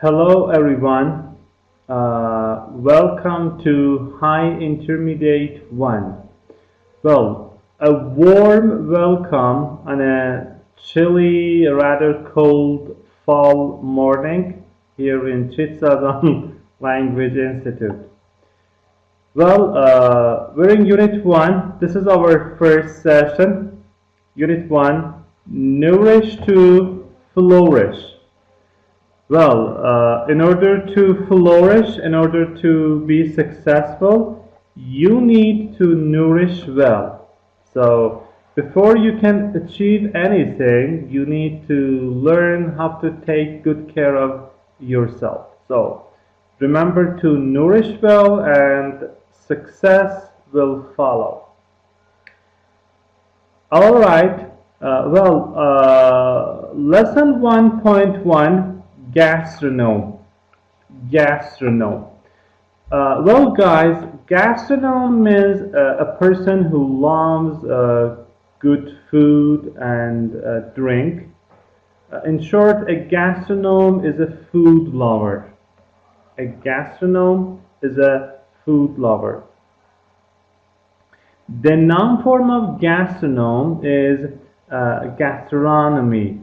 Hello everyone. Welcome to High Intermediate 1. Well, a warm welcome on a chilly, rather cold fall morning here in Chitsazan Language Institute. Well, we're in Unit 1. This is our first session. Unit 1, Nourish to Flourish. Well, in order to flourish, in order to be successful, you need to nourish well. So, before you can achieve anything, you need to learn how to take good care of yourself. So, remember to nourish well, and success will follow. All right. Lesson 1.1, Gastronome. Gastronome. Guys, gastronome means a person who loves good food and drink. In short, a gastronome is a food lover. A gastronome is a food lover. The noun form of gastronome is gastronomy.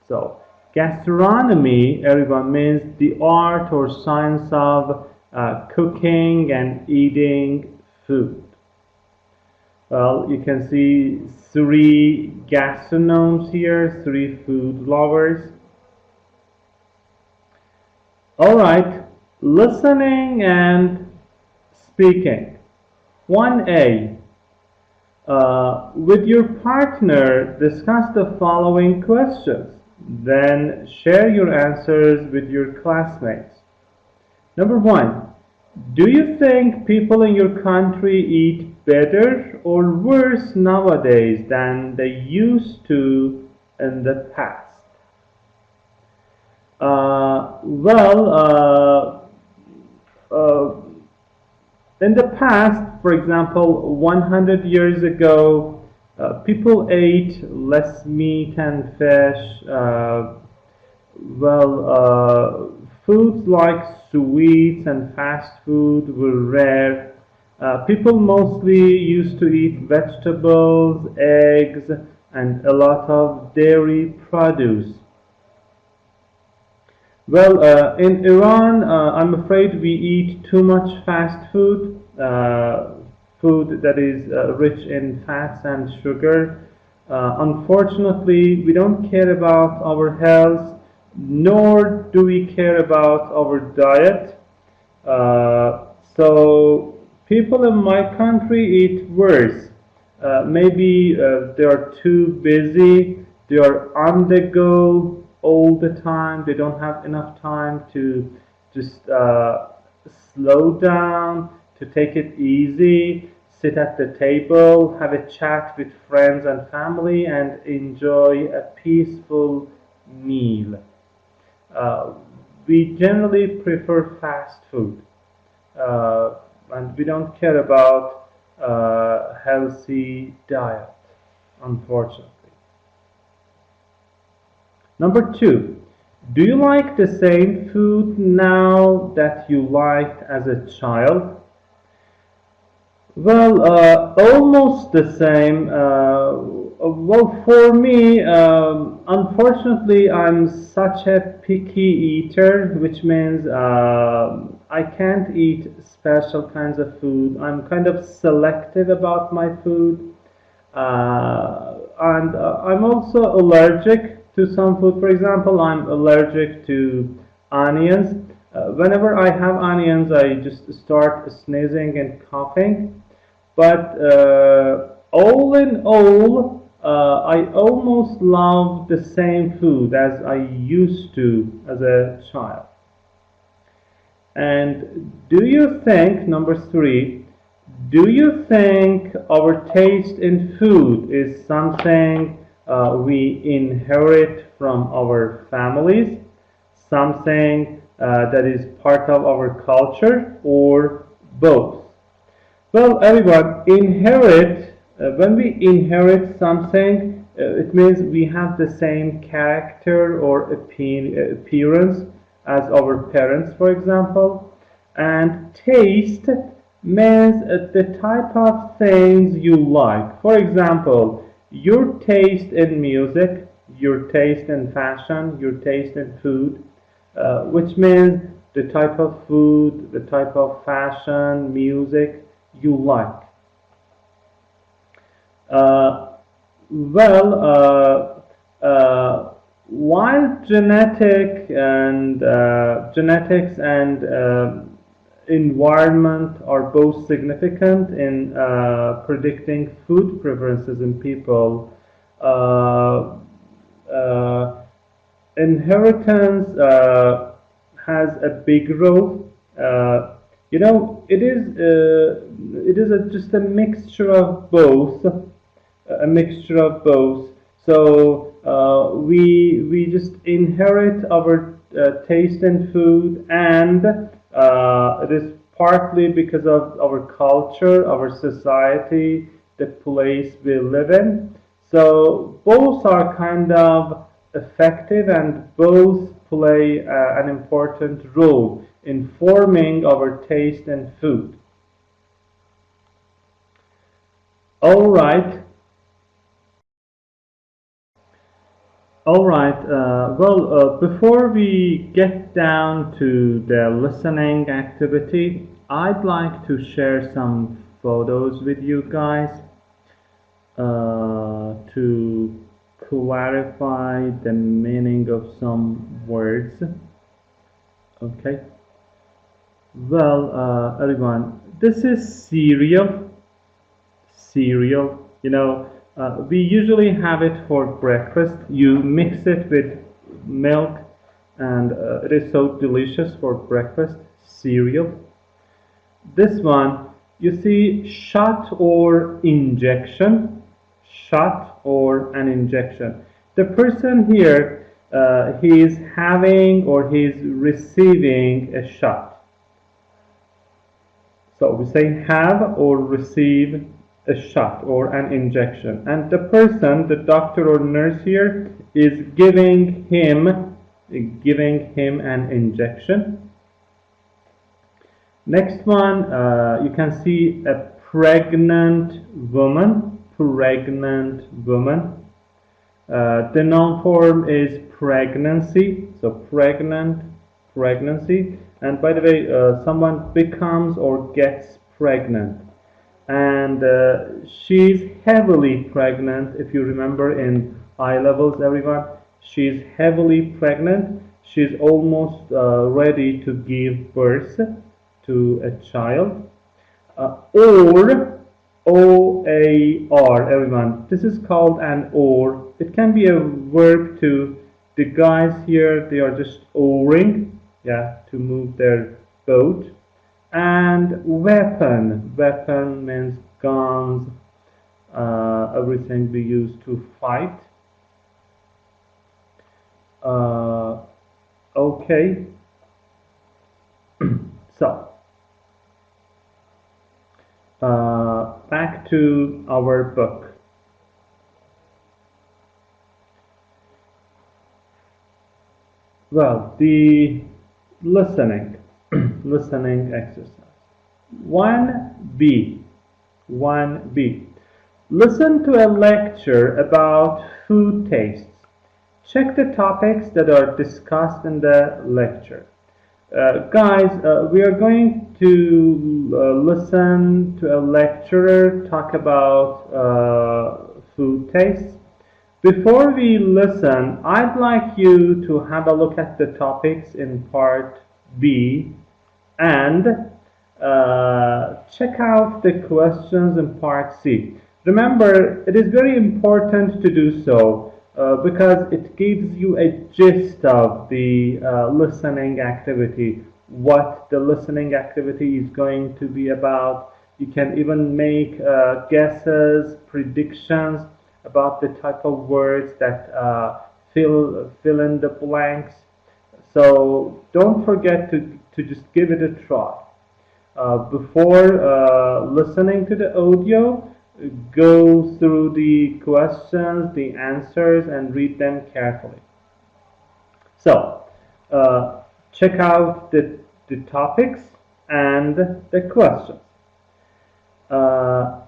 So, gastronomy, everyone, means the art or science of cooking and eating food. Well, you can see three gastronomes here, three food lovers. All right, listening and speaking. 1A. With your partner, discuss the following questions. Then share your answers with your classmates. Number 1. Do you think people in your country eat better or worse nowadays than they used to in the past? Uh, well, uh, uh, in the past, for example, 100 years ago, people ate less meat and fish. Foods like sweets and fast food were rare. People mostly used to eat vegetables, eggs, and a lot of dairy produce. Well, in Iran, I'm afraid we eat too much fast food, food that is rich in fats and sugar. Unfortunately, we don't care about our health, nor do we care about our diet. So, people in my country eat worse. Maybe they are too busy, they are on the go all the time, they don't have enough time to just slow down, to take it easy, sit at the table, have a chat with friends and family, and enjoy a peaceful meal. Uh, we generally prefer fast food, and we don't care about healthy diet, unfortunately. Number 2, do you like the same food now that you liked as a child? Well, almost the same. For me, unfortunately, I'm such a picky eater, which means I can't eat special kinds of food. I'm kind of selective about my food, and I'm also allergic to some food. For example, I'm allergic to onions. Whenever I have onions, I just start sneezing and coughing. But all in all, I almost love the same food as I used to as a child. And do you think, number 3, do you think our taste in food is something we inherit from our families, something that is part of our culture, or both? Well, everyone, when we inherit something, it means we have the same character or appearance as our parents, for example. And taste means the type of things you like. For example, your taste in music, your taste in fashion, your taste in food, which means the type of food, the type of fashion, music you like. Uh, while genetics and environment are both significant in predicting food preferences in people, uh, uh, inheritance has a big role. Just a mixture of both, So we just inherit our taste in food, and it is partly because of our culture, our society, the place we live in. So both are kind of effective, and both play an important role in forming our taste in food. All right. All right. Before we get down to the listening activity, I'd like to share some photos with you guys to clarify the meaning of some words. Okay. Everyone, this is cereal. Cereal. We usually have it for breakfast. You mix it with milk, and it is so delicious for breakfast. Cereal. This one, you see, shot or injection. Shot or an injection. The person here, he is having or he is receiving a shot. So we say have or receive a shot or an injection. And the person, the doctor or nurse here, is giving him an injection. Next one, you can see a pregnant woman. Pregnant woman. The noun form is pregnancy. So pregnancy. And by the way, someone becomes or gets pregnant. And she's heavily pregnant. If you remember in I levels, everyone, she's heavily pregnant. She's almost ready to give birth to a child. Or OAR, everyone. This is called an or. It can be a verb too. The guys here, they are just oaring, yeah, to move their boat. And weapon means guns, everything we use to fight. Okay, so back to our book. The listening listening exercise. 1B. 1B. Listen to a lecture about food tastes. Check the topics that are discussed in the lecture. Guys, we are going to listen to a lecturer talk about food tastes. Before we listen, I'd like you to have a look at the topics in part B and check out the questions in part C. Remember, it is very important to do so because it gives you a gist of the listening activity, what the listening activity is going to be about. You can even make guesses, predictions about the type of words that fill in the blanks. So don't forget to just give it a try. Before listening to the audio, go through the questions, the answers, and read them carefully. So, check out the topics and the questions. Uh,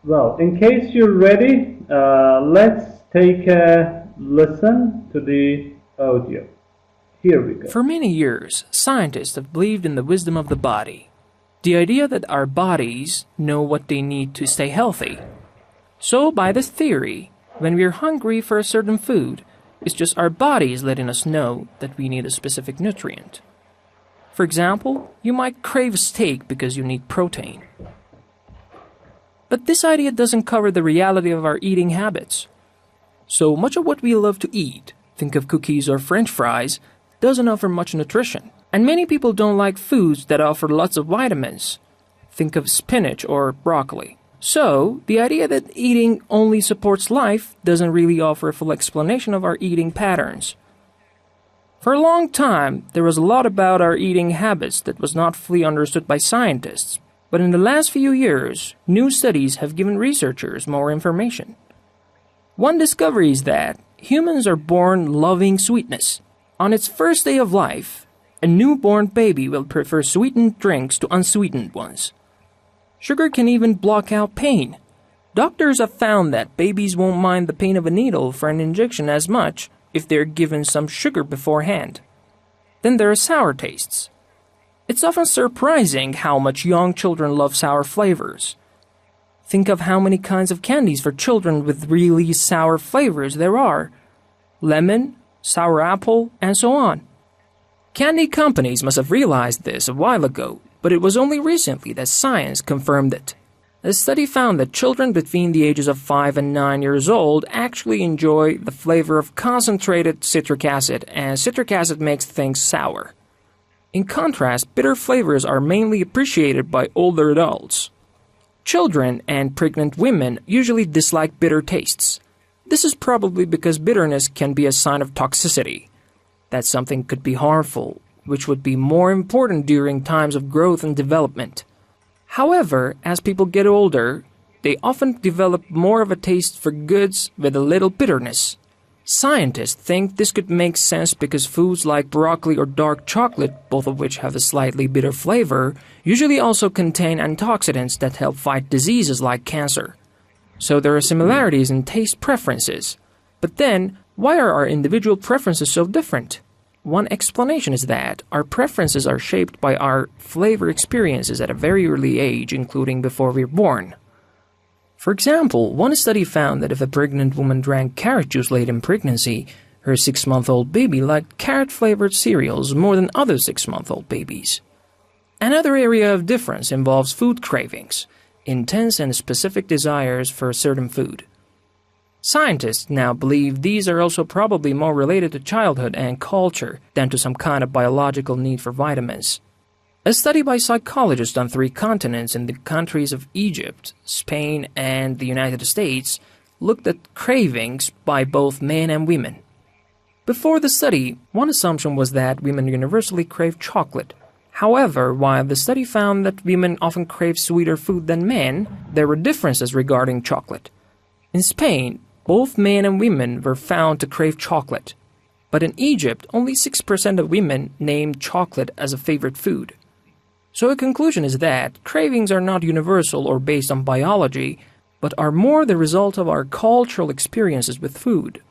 well, in case you're ready, let's take a listen to the audio. Here we go. For many years, scientists have believed in the wisdom of the body. The idea that our bodies know what they need to stay healthy. So, by this theory, when we're hungry for a certain food, it's just our bodies letting us know that we need a specific nutrient. For example, you might crave a steak because you need protein. But this idea doesn't cover the reality of our eating habits. So much of what we love to eat, think of cookies or French fries, doesn't offer much nutrition. And many people don't like foods that offer lots of vitamins. Think of spinach or broccoli. So, the idea that eating only supports life doesn't really offer a full explanation of our eating patterns. For a long time, there was a lot about our eating habits that was not fully understood by scientists. But in the last few years, new studies have given researchers more information. One discovery is that humans are born loving sweetness. On its first day of life, a newborn baby will prefer sweetened drinks to unsweetened ones. Sugar can even block out pain. Doctors have found that babies won't mind the pain of a needle for an injection as much if they're given some sugar beforehand. Then there are sour tastes. It's often surprising how much young children love sour flavors. Think of how many kinds of candies for children with really sour flavors there are. Lemon, sour apple, and so on. Candy companies must have realized this a while ago, but it was only recently that science confirmed it. A study found that children between the ages of 5 and 9 years old actually enjoy the flavor of concentrated citric acid, and citric acid makes things sour. In contrast, bitter flavors are mainly appreciated by older adults. Children and pregnant women usually dislike bitter tastes. This is probably because bitterness can be a sign of toxicity, that something could be harmful, which would be more important during times of growth and development. However, as people get older, they often develop more of a taste for goods with a little bitterness. Scientists think this could make sense because foods like broccoli or dark chocolate, both of which have a slightly bitter flavor, usually also contain antioxidants that help fight diseases like cancer. So there are similarities in taste preferences. But then, why are our individual preferences so different? One explanation is that our preferences are shaped by our flavor experiences at a very early age, including before we're born. For example, one study found that if a pregnant woman drank carrot juice late in pregnancy, her 6-month-old baby liked carrot-flavored cereals more than other 6-month-old babies. Another area of difference involves food cravings, intense and specific desires for a certain food. Scientists now believe these are also probably more related to childhood and culture than to some kind of biological need for vitamins. A study by psychologists on 3 continents in the countries of Egypt, Spain, and the United States looked at cravings by both men and women. Before the study, one assumption was that women universally crave chocolate. However, while the study found that women often crave sweeter food than men, there were differences regarding chocolate. In Spain, both men and women were found to crave chocolate. But in Egypt, only 6% of women named chocolate as a favorite food. So a conclusion is that cravings are not universal or based on biology, but are more the result of our cultural experiences with food.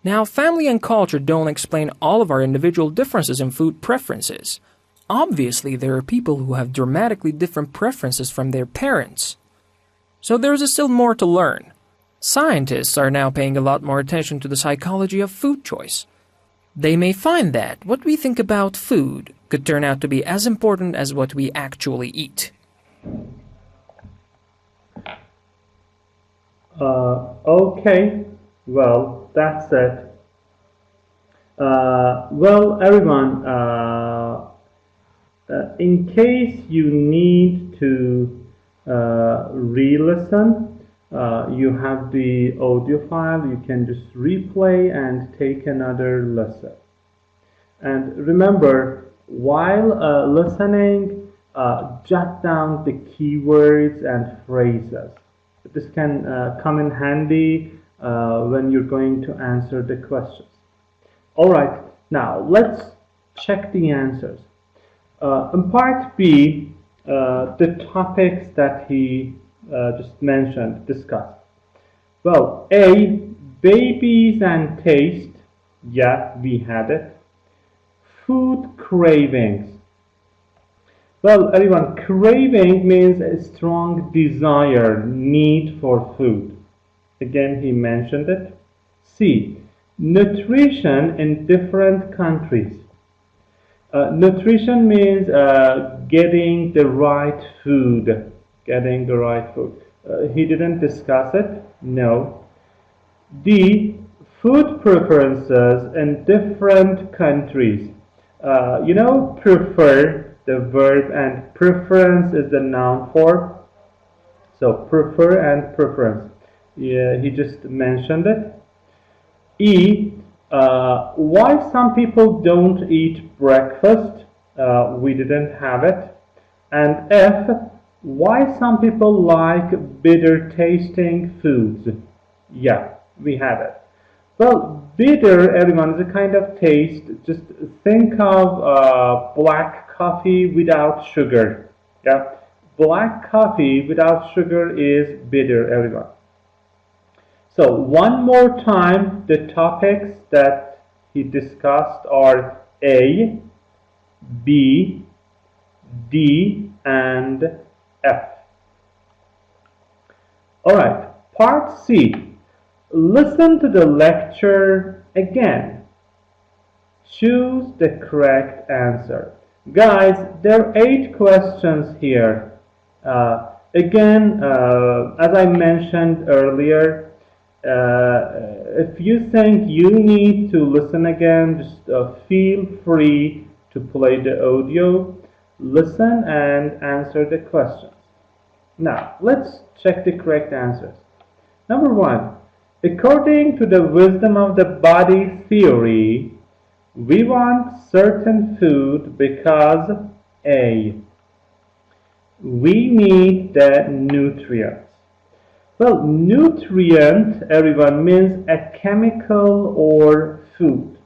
Now, family and culture don't explain all of our individual differences in food preferences. Obviously, there are people who have dramatically different preferences from their parents. So there's still more to learn. Scientists are now paying a lot more attention to the psychology of food choice. They may find that what we think about food could turn out to be as important as what we actually eat. Okay, well, that's it. Well, everyone, in case you need to re-listen, you have the audio file. You can just replay and take another lesson. And remember, while listening, jot down the keywords and phrases. This can come in handy when you're going to answer the questions. All right, now let's check the answers. In part B, the topics that he just mentioned, discussed. Well, A, babies and taste. Yeah, we had it. Food cravings. Well, everyone, craving means a strong desire, need for food. Again, he mentioned it. C, nutrition in different countries. Nutrition means getting the right food. Getting the right food. He didn't discuss it. No. D, food preferences in different countries. Prefer, the verb, and preference is the noun form. So prefer and preference. Yeah, he just mentioned it. E, why some people don't eat breakfast. We didn't have it. And F, why some people like bitter tasting foods. Yeah, we have it. Well, bitter, everyone, is a kind of taste. Just think of black coffee without sugar. Yeah, black coffee without sugar is bitter, everyone. So one more time, the topics that he discussed are A, B, D, and F. All right, part C. Listen to the lecture again. Choose the correct answer. Guys, there are 8 questions here. As I mentioned earlier, if you think you need to listen again, just feel free to play the audio, listen, and answer the questions. Now, let's check the correct answers. Number 1. According to the wisdom of the body theory, we want certain food because A, we need the nutrients. Well, nutrient, everyone, means a chemical or food.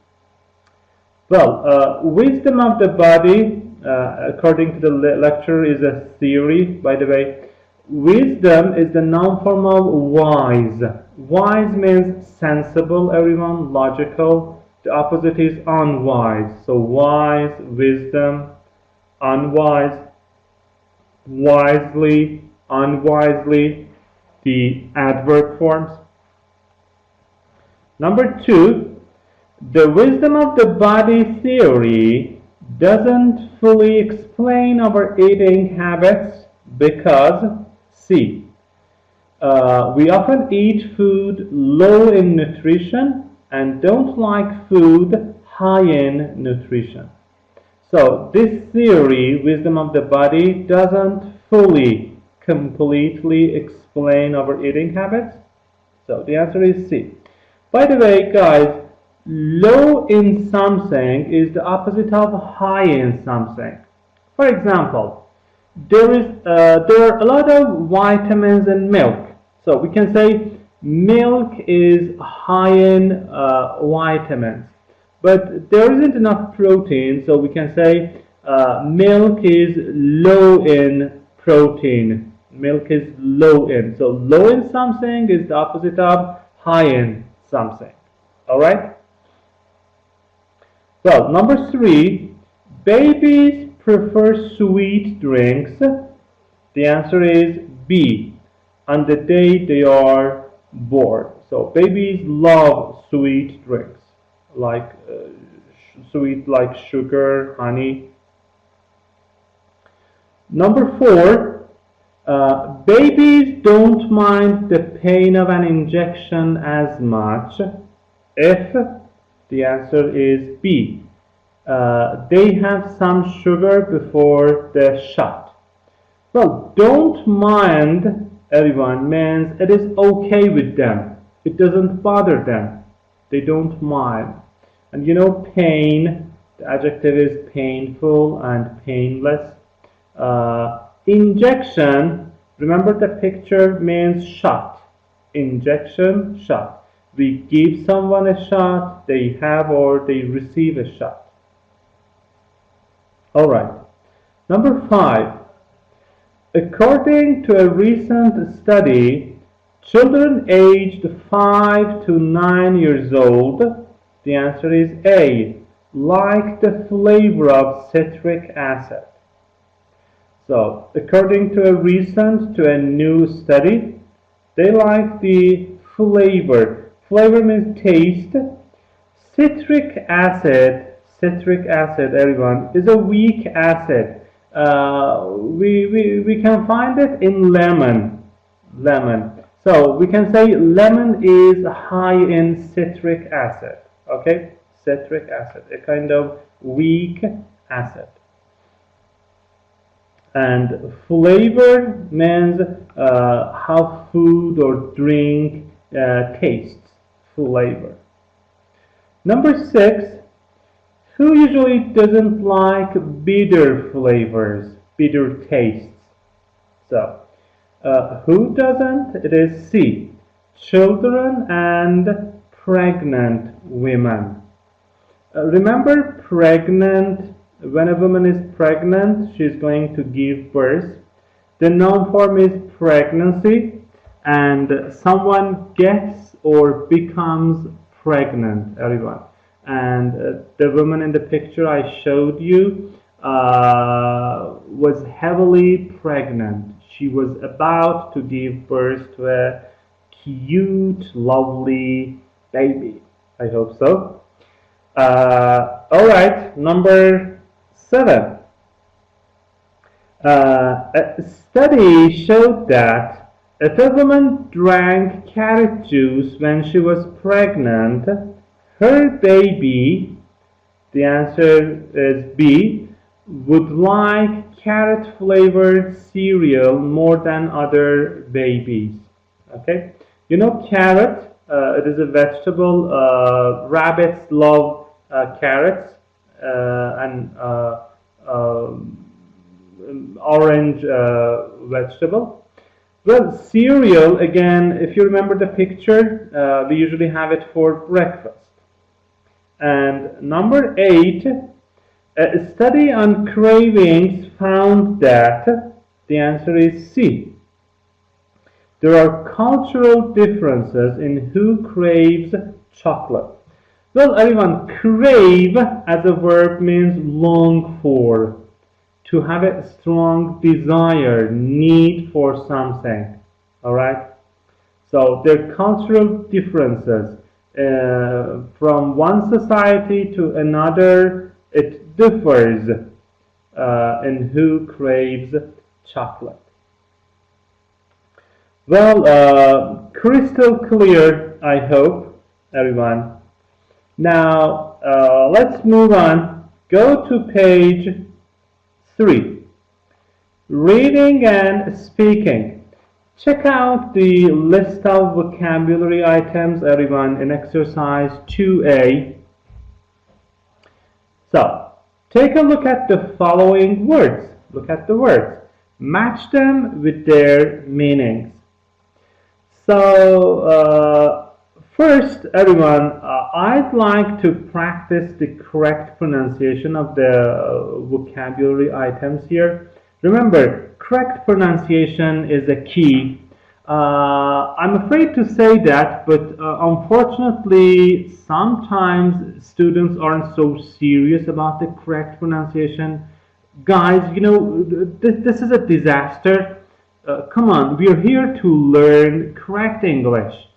Well, wisdom of the body, according to the lecture, is a theory. By the way, wisdom is the noun form of wise. Wise means sensible, everyone, logical. The opposite is unwise. So wise, wisdom, unwise, wisely, unwisely, the adverb forms. Number 2, the wisdom of the body theory doesn't fully explain our eating habits because C, we often eat food low in nutrition and don't like food high in nutrition. So this theory, wisdom of the body, doesn't fully, completely explain our eating habits. So the answer is C. By the way, guys, low in something is the opposite of high in something. For example, there are a lot of vitamins in milk. So we can say milk is high in vitamins. But there isn't enough protein, so we can say milk is low in protein. Milk is low in. So low in something is the opposite of high in something. Alright? Well, number 3, babies prefer sweet drinks. The answer is B, on the day they are born. So babies love sweet drinks, like sweet like sugar, honey. Number 4, babies don't mind the pain of an injection as much if the answer is B. They have some sugar before the shot. Well, don't mind, everyone, means it is okay with them. It doesn't bother them. They don't mind. And you know, pain, the adjective is painful and painless. Injection, remember the picture means shot. Injection, shot. We give someone a shot, they have or they receive a shot. All right. Number 5. According to a recent study, children aged 5 to 9 years old, the answer is A, like the flavor of citric acid. So, according to a new study, they like the flavor. Flavor means taste. Citric acid, everyone, is a weak acid. We can find it in lemon. So we can say lemon is high in citric acid. Okay, citric acid, a kind of weak acid. And flavor means how food or drink tastes. Flavor. Number 6. Who usually doesn't like bitter flavors, bitter tastes? So, who doesn't? It is C. Children and pregnant women. Remember, when a woman is pregnant, she's going to give birth. The noun form is pregnancy, and someone gets or becomes pregnant, everyone. And the woman in the picture I showed you was heavily pregnant. She was about to give birth to a cute, lovely baby. I hope so. All right, number 7. A study showed that if a woman drank carrot juice when she was pregnant, her baby, the answer is B, would like carrot flavored cereal more than other babies. Okay, you know carrot, it is a vegetable. Rabbits love carrots and orange vegetable. Well, cereal, again, if you remember the picture, we usually have it for breakfast. And number 8, a study on cravings found that the answer is C. There are cultural differences in who craves chocolate. Well, everyone, crave as a verb means long for, to have a strong desire, need for something. All right? So there are cultural differences. From one society to another, it differs in who craves chocolate. Well, crystal clear, I hope, everyone. Now, let's move on. Go to page 3. Reading and speaking. Check out the list of vocabulary items, everyone, in exercise 2A. So, take a look at the following words. Look at the words. Match them with their meanings. So, first, everyone, I'd like to practice the correct pronunciation of the vocabulary items here. Remember, correct pronunciation is a key. I'm afraid to say that, but unfortunately, sometimes students aren't so serious about the correct pronunciation. Guys, you know, this is a disaster. Come on, we are here to learn correct English.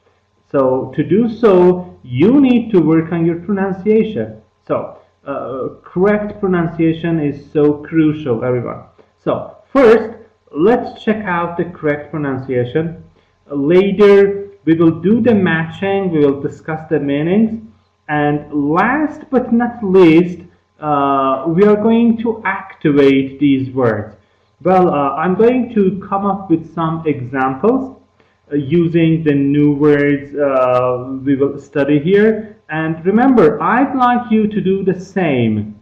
So to do so, you need to work on your pronunciation. So correct pronunciation is so crucial, everyone. So first, let's check out the correct pronunciation. Later, we will do the matching, we will discuss the meanings. And last but not least, we are going to activate these words. Well, I'm going to come up with some examples using the new words we will study here. And remember, I'd like you to do the same.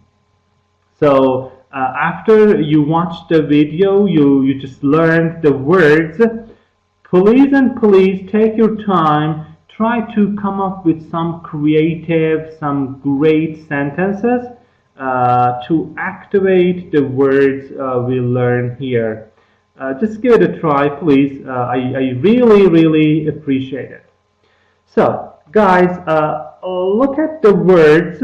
So after you watch the video, you just learned the words. Please take your time. Try to come up with some creative, some great sentences to activate the words we learn here. Just give it a try, please. I really, really appreciate it. So, guys, look at the words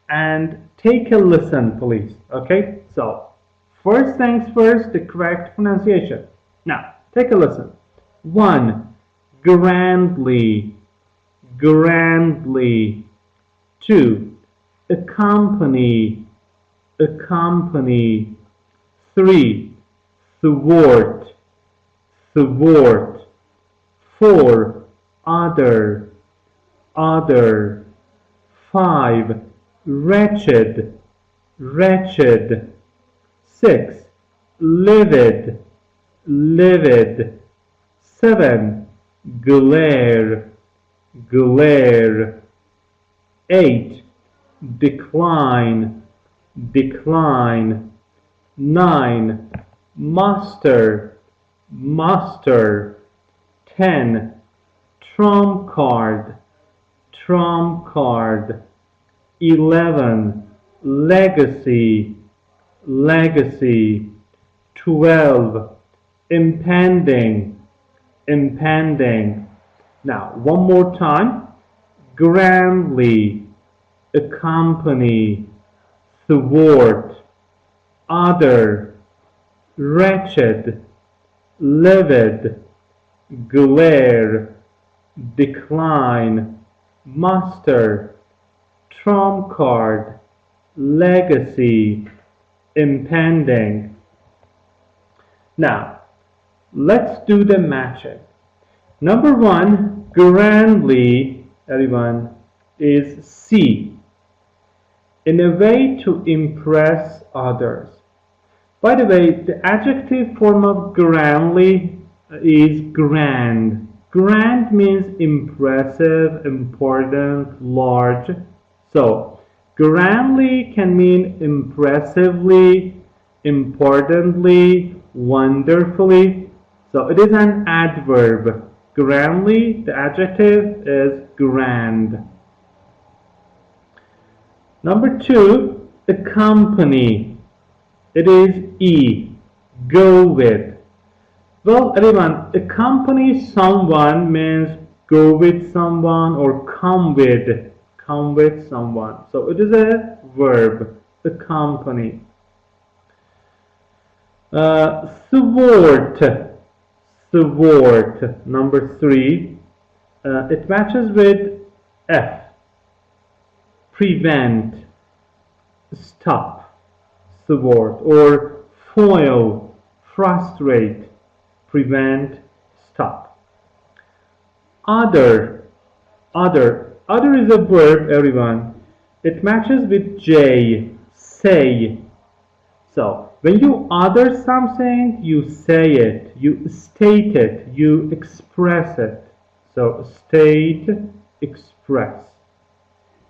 and take a listen, please. Okay? So, first things first, the correct pronunciation. Now, take a listen. 1. Grandly, grandly. 2. Accompany, accompany. 3. Thwart, thwart. 4. Other, other. 5. Wretched, wretched. 6. Livid, livid. 7. Glare, glare. 8. Decline, decline. 9. Muster, muster. 10. Trump card, trump card. 11. Legacy, legacy. 12. Impending, impending. Now, one more time. Grandly, accompany, thwart, other, wretched, livid, glare, decline, muster, trump card, legacy, impending. Now, let's do the matching. Number 1, grandly, everyone, is C. In a way to impress others. By the way, the adjective form of grandly is grand. Grand means impressive, important, large. So, grandly can mean impressively, importantly, wonderfully. So, it is an adverb. Grandly, the adjective is grand. Number 2, accompany. It is E. Go with. Well, everyone, accompany someone means go with someone or come with someone. So it is a verb, accompany. Thwart, thwart. Number 3, it matches with F. Prevent, stop, thwart, or foil, frustrate, prevent, stop. Other, other. Other is a verb, everyone. It matches with J, say. So, when you other something, you say it, you state it, you express it. So, state, express.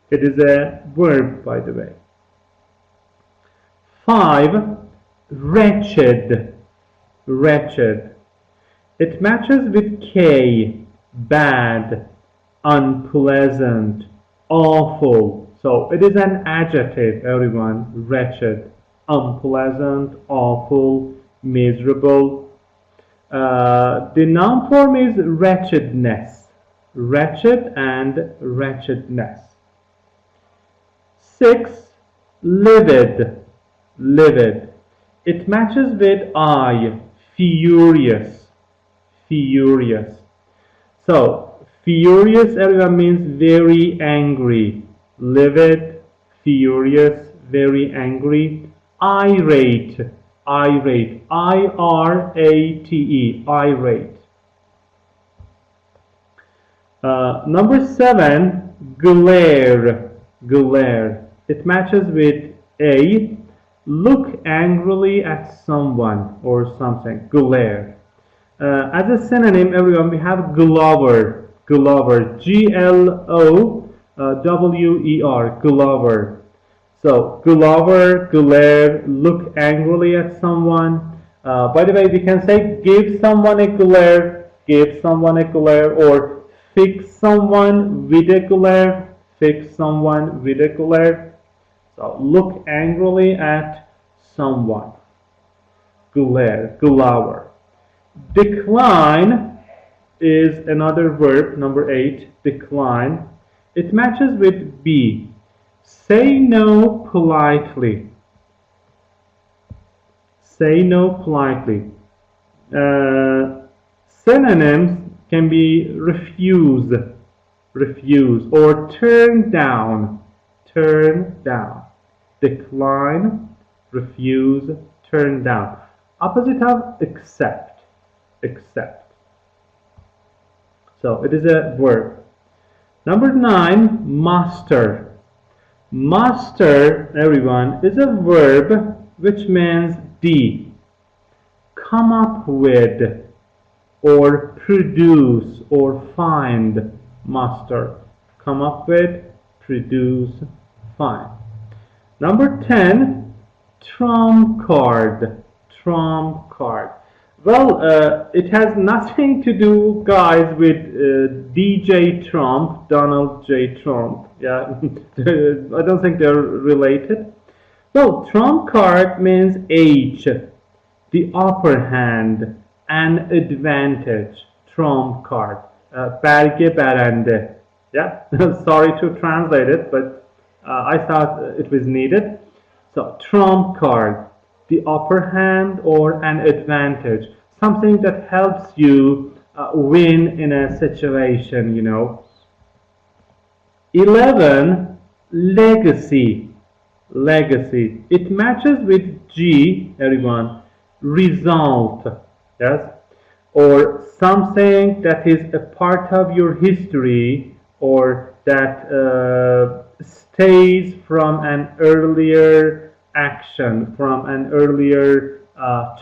It is a verb, by the way. 5. Wretched, wretched. It matches with K, bad, unpleasant, awful. So it is an adjective, everyone. Wretched, unpleasant, awful, miserable. The noun form is wretchedness. Wretched and wretchedness. 6. Livid, livid. It matches with I, furious, furious. So, furious, everyone, means very angry. Livid, furious, very angry. Irate, irate. I-R-A-T-E, irate. Number 7, glare, glare. It matches with A. Look angrily at someone or something. Glare. As a synonym, everyone, we have glower. Glower. G-L-O-W-E-R. Glower. So, glower, glare, look angrily at someone. By the way, we can say give someone a glare, give someone a glare, or fix someone with a glare, fix someone with a glare. So look angrily at someone. Glare, glower. Decline is another verb, number 8, decline. It matches with be. Say no politely. Say no politely. Synonyms can be refuse, refuse, or turn down, turn down. Decline, refuse, turn down. Opposite of accept, accept. So it is a verb. Number 9, master. Master, everyone, is a verb which means D. Come up with, or produce, or find. Master. Come up with, produce, find. Number 10, trump card. Trump card. Well, it has nothing to do, guys, with DJ Trump, Donald J. Trump. Yeah, I don't think they're related. Well, trump card means age, the upper hand, an advantage. Trump card. Belge berende. Yeah, sorry to translate it, but I thought it was needed. So, trump card, the upper hand or an advantage, something that helps you win in a situation, you know. 11, legacy. Legacy. It matches with G, everyone. Result. Yes? Or something that is a part of your history or that stays from an earlier action, from an earlier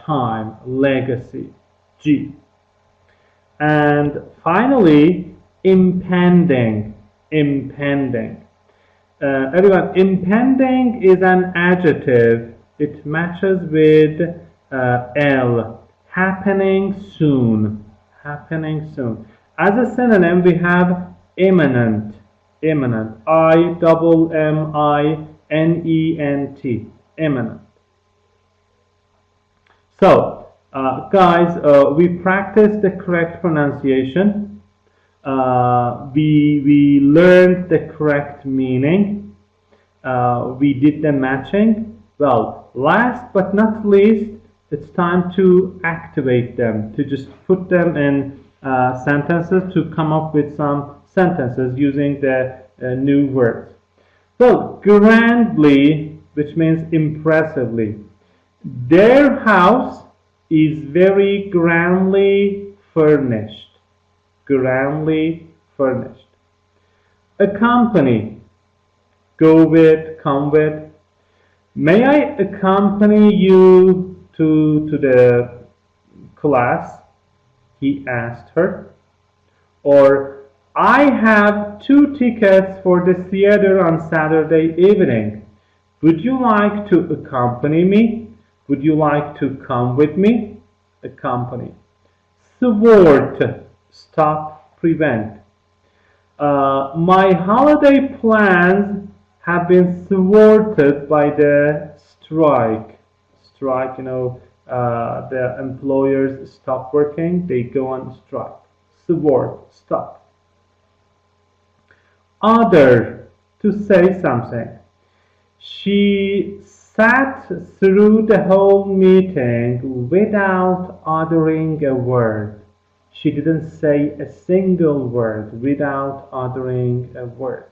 time. Legacy. G. And finally, impending. Impending. Everyone, impending is an adjective. It matches with L. Happening soon. Happening soon. As a synonym, we have imminent. Imminent. I-M-M-I-N-E-N-T. Imminent. So, guys, we practiced the correct pronunciation. We learned the correct meaning. We did the matching. Well, last but not least, it's time to activate them, to just put them in sentences, to come up with some sentences using the new words. So, grandly, which means impressively. Their house is very grandly furnished. Grandly furnished. Accompany. Go with, come with. May I accompany you to the class? He asked her. Or, I have 2 tickets for the theater on Saturday evening. Would you like to accompany me? Would you like to come with me? Accompany. Thwart. Stop, prevent. My holiday plans have been thwarted by the strike. Strike, you know, the employers stop working, they go on strike. Thwart, stop. Other, to say something. She sat through the whole meeting without uttering a word. She didn't say a single word without uttering a word.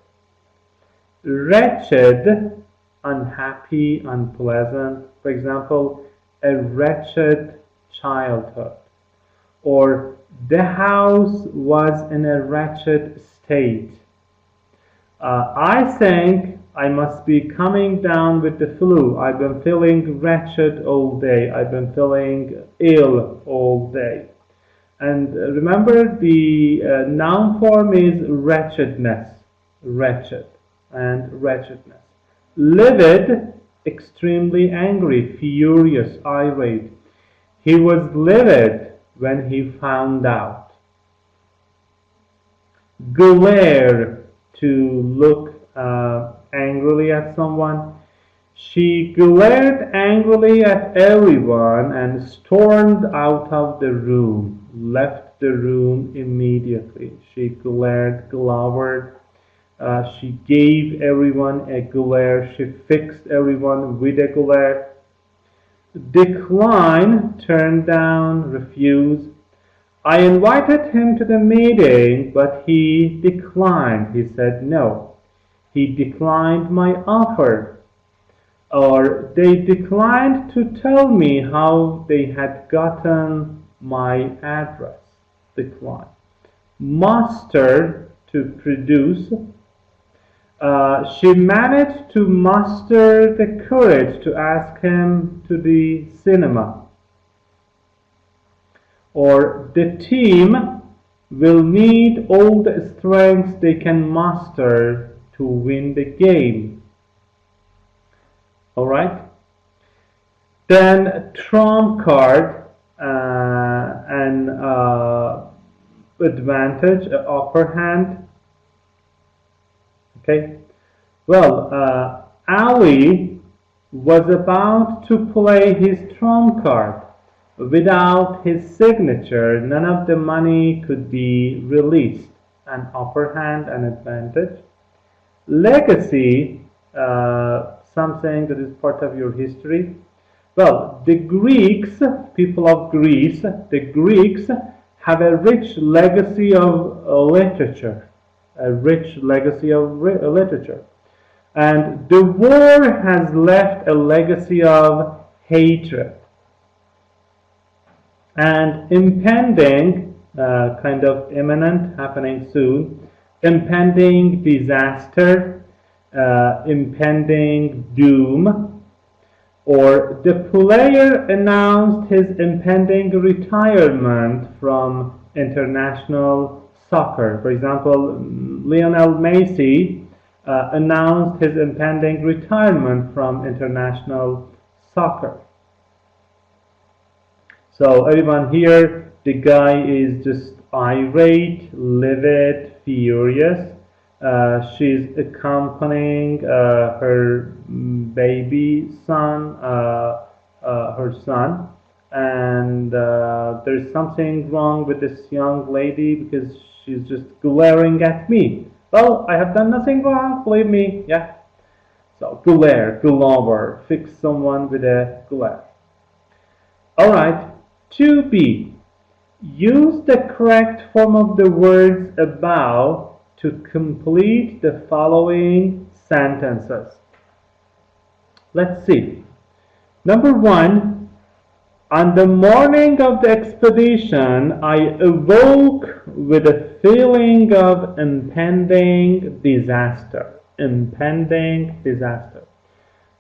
Wretched, unhappy, unpleasant. For example, a wretched childhood. Or the house was in a wretched state. I think I must be coming down with the flu. I've been feeling wretched all day. I've been feeling ill all day. And remember, the noun form is wretchedness. Wretched and wretchedness. Livid, extremely angry, furious, irate. He was livid when he found out. Glare, to look angrily at someone. She glared angrily at everyone and stormed out of the room, left the room immediately. She glowered. She gave everyone a glare. She fixed everyone with a glare. Decline, turn down, refuse. I invited him to the meeting, but he declined. He said no. He declined my offer. Or they declined to tell me how they had gotten my address. Decline. Muster, to produce. She managed to muster the courage to ask him to the cinema. Or the team will need all the strength they can muster to win the game. Alright? Then trump card, an advantage, upper hand. Okay? Well, Ali was about to play his trump card. Without his signature, none of the money could be released. An upper hand, an advantage. Legacy, something that is part of your history. Well, the Greeks, people of Greece, the Greeks have a rich legacy of literature. A rich legacy of literature. And the war has left a legacy of hatred. And impending, kind of imminent, happening soon, impending disaster, impending doom, or the player announced his impending retirement from international soccer. For example, Lionel Messi announced his impending retirement from international soccer. So everyone here, the guy is just irate, livid, furious. She's accompanying her baby son, her son, and there's something wrong with this young lady because she's just glaring at me. Well, I have done nothing wrong, believe me, yeah. So glower, fix someone with a glare. Alright, 2b. Use the correct form of the words above to complete the following sentences. Let's see. Number 1. On the morning of the expedition, I awoke with a feeling of impending disaster. Impending disaster.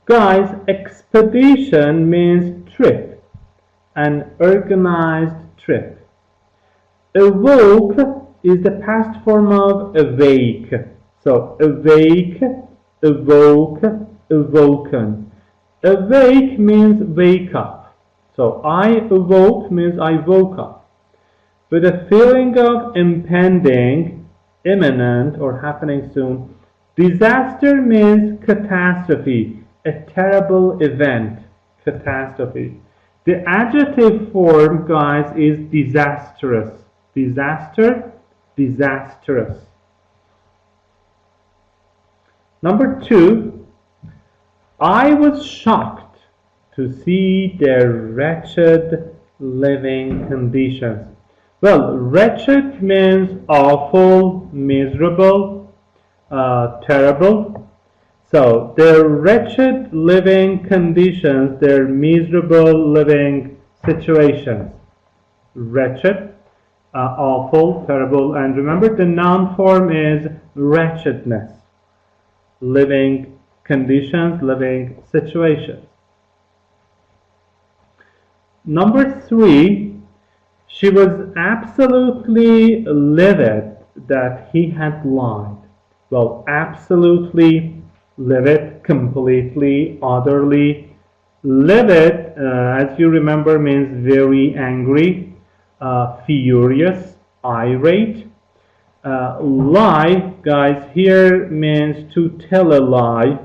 Guys, expedition means trip, an organized trip. Awoke is the past form of awake. So awake, awoke, awoken. Awake means wake up. So I awoke means I woke up. With a feeling of impending, imminent, or happening soon. Disaster means catastrophe, a terrible event, catastrophe. The adjective form, guys, is disastrous. Disaster, disastrous. Number 2, I was shocked to see their wretched living conditions. Well, wretched means awful, miserable, terrible. So their wretched living conditions, their miserable living situations. Wretched, awful, terrible, and remember the noun form is wretchedness. Living conditions, living situations. Number 3, she was absolutely livid that he had lied. Well, absolutely livid, completely, utterly. Livid, as you remember, means very angry, furious, irate. Lie, guys, here means to tell a lie,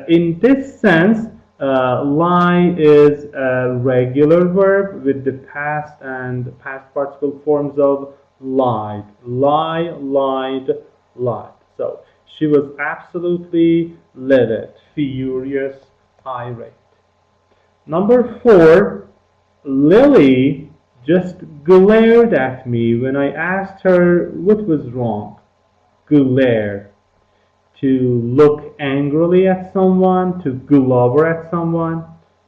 In this sense, lie is a regular verb with the past and past participle forms of lied. Lie, lied, lied. So she was absolutely livid, furious, irate. Number 4, Lily just glared at me when I asked her what was wrong. Glare. To look angrily at someone, to glower at someone.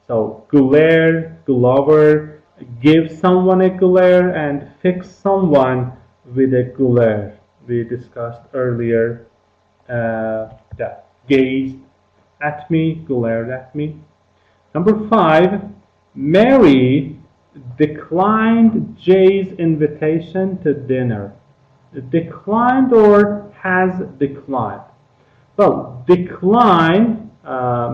So glare, glower, give someone a glare, and fix someone with a glare. We discussed earlier that gazed at me, glared at me. Number 5, Mary declined Jay's invitation to dinner. Declined or has declined? Well, decline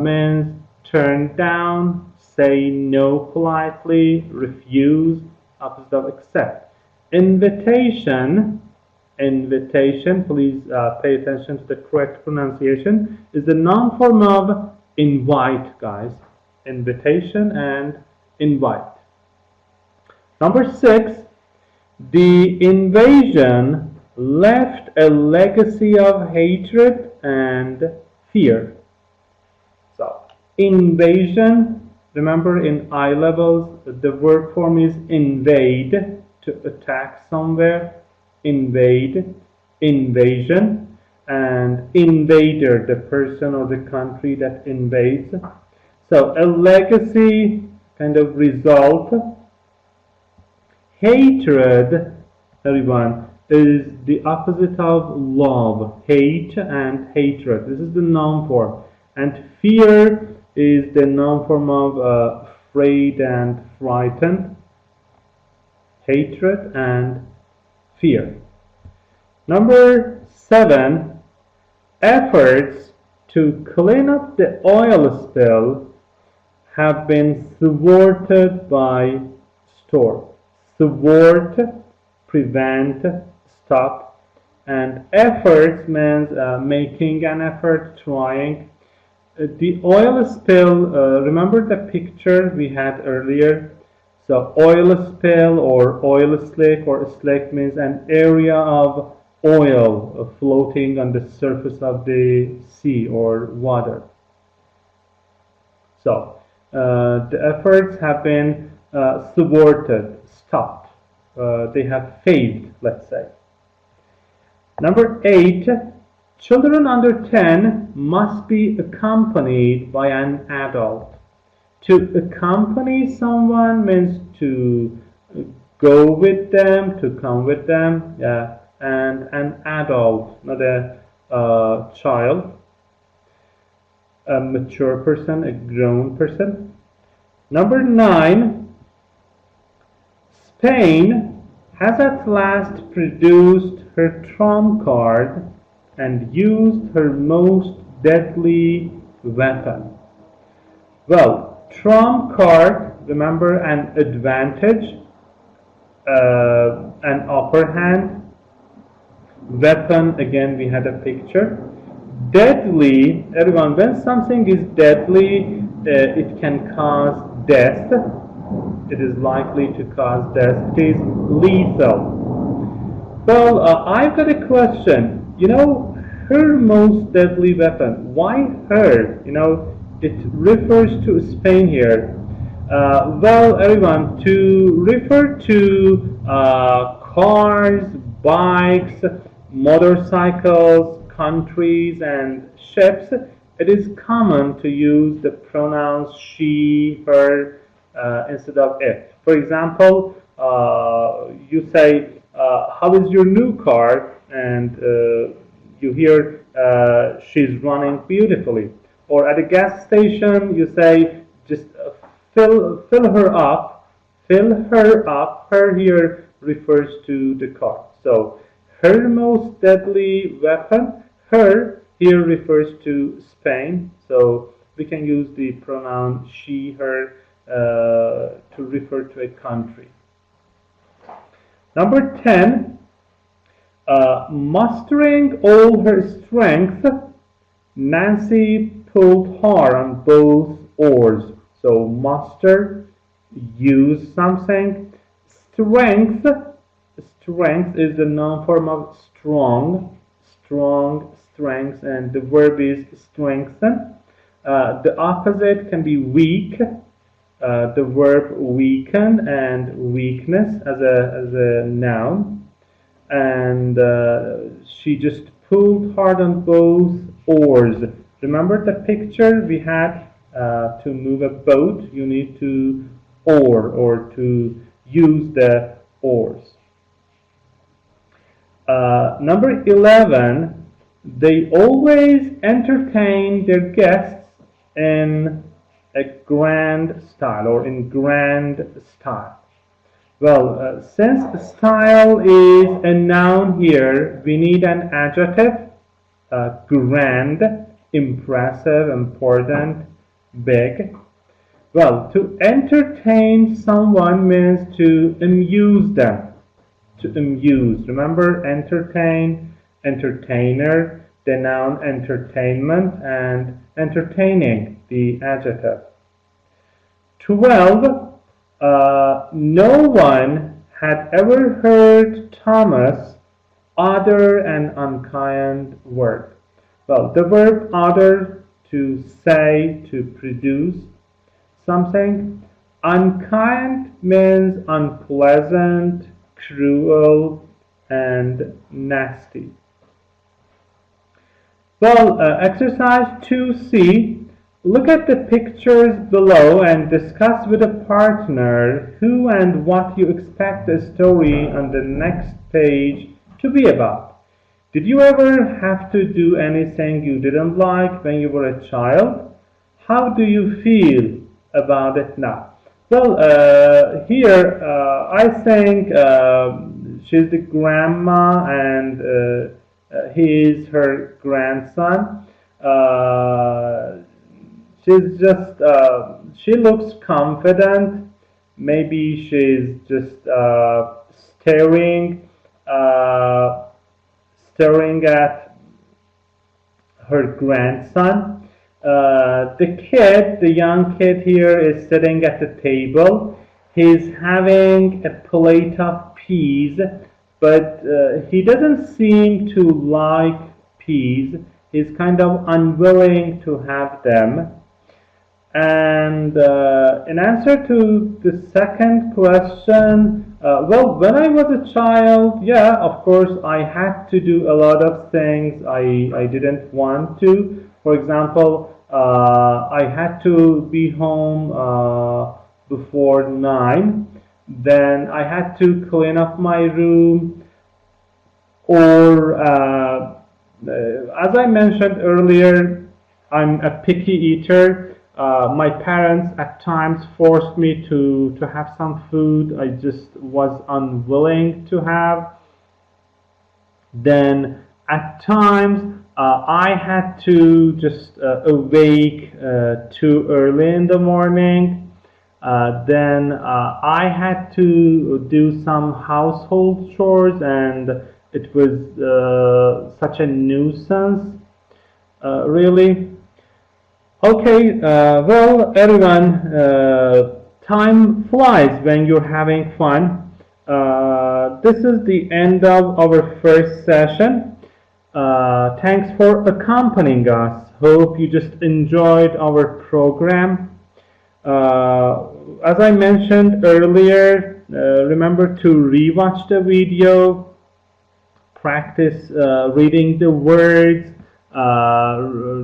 means turn down, say no politely, refuse, opposite of accept. Invitation, invitation, please pay attention to the correct pronunciation, is the noun form of invite, guys. Invitation and invite. Number 6, the invasion left a legacy of hatred and fear. So, invasion, remember in I levels, the verb form is invade, to attack somewhere, invade, invasion, and invader, the person or the country that invades. So, a legacy kind of result. Hatred, everyone, is the opposite of love. Hate and hatred. This is the noun form. And fear is the noun form of afraid and frightened. Hatred and fear. Number 7, efforts to clean up the oil spill have been thwarted by storm. Thwart, prevent, stop, and efforts means making an effort, trying. The oil spill, remember the picture we had earlier? So oil spill or oil slick, or slick means an area of oil floating on the surface of the sea or water. So the efforts have been thwarted, stopped. They have failed, let's say. Number 8, children under 10 must be accompanied by an adult. To accompany someone means to go with them, to come with them, yeah, and an adult, not a child, a mature person, a grown person. Number 9, Spain has at last produced her trump card and used her most deadly weapon. Well, trump card, remember, an advantage, an upper hand. Weapon, again, we had a picture. Deadly, everyone, when something is deadly, it can cause death. It is likely to cause death. It is lethal. Well, I've got a question. You know, her most deadly weapon. Why her? You know, it refers to Spain here. Well, everyone, to refer to cars, bikes, motorcycles, countries, and ships, it is common to use the pronouns she, her, instead of it. For example, you say, how is your new car? And you hear, she's running beautifully. Or at a gas station, you say, just fill her up. Fill her up. Her here refers to the car. So, her most deadly weapon, her here refers to Spain. So, we can use the pronoun she, her to refer to a country. Number 10, mustering all her strength, Nancy pulled hard on both oars. So muster, use something. Strength, strength is the noun form of strong, strong, strength, and the verb is strengthen. The opposite can be weak, the verb weaken, and weakness as a noun. And she just pulled hard on both oars. Remember the picture we had? To move a boat, you need to oar or to use the oars. Number 11, they always entertain their guests in a grand style or in grand style. Well, since style is a noun here, we need an adjective, grand, impressive, important, big. Well, to entertain someone means to amuse them, to amuse. Remember, entertain, entertainer, the noun entertainment, and entertaining, the adjective. 12. No one had ever heard Thomas utter an unkind word. Well, the verb utter, to say, to produce something. Unkind means unpleasant, cruel, and nasty. Well, exercise 2C. Look at the pictures below and discuss with a partner who and what you expect the story on the next page to be about. Did you ever have to do anything you didn't like when you were a child? How do you feel about it now? Well, here I think she's the grandma and he is her grandson. She's just, she looks confident. Maybe she's just staring at her grandson. The young kid here is sitting at the table. He's having a plate of peas, but he doesn't seem to like peas. He's kind of unwilling to have them. And in answer to the second question, well, when I was a child, yeah, of course, I had to do a lot of things I didn't want to. For example, I had to be home before 9. Then I had to clean up my room. Or, as I mentioned earlier, I'm a picky eater. My parents at times forced me to have some food I just was unwilling to have. Then at times I had to just awake too early in the morning. Then I had to do some household chores, and it was such a nuisance, really. Okay, well, everyone, time flies when you're having fun. This is the end of our first session. Thanks for accompanying us. Hope you just enjoyed our program. As I mentioned earlier, remember to rewatch the video, practice reading the words.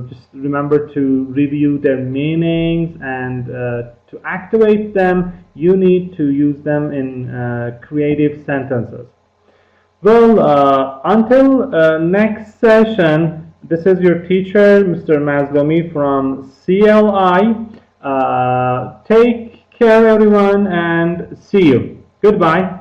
Just remember to review their meanings, and to activate them, you need to use them in creative sentences. Well, until next session, this is your teacher, Mr. Mazlomi from CLI. Take care, everyone, and see you. Goodbye.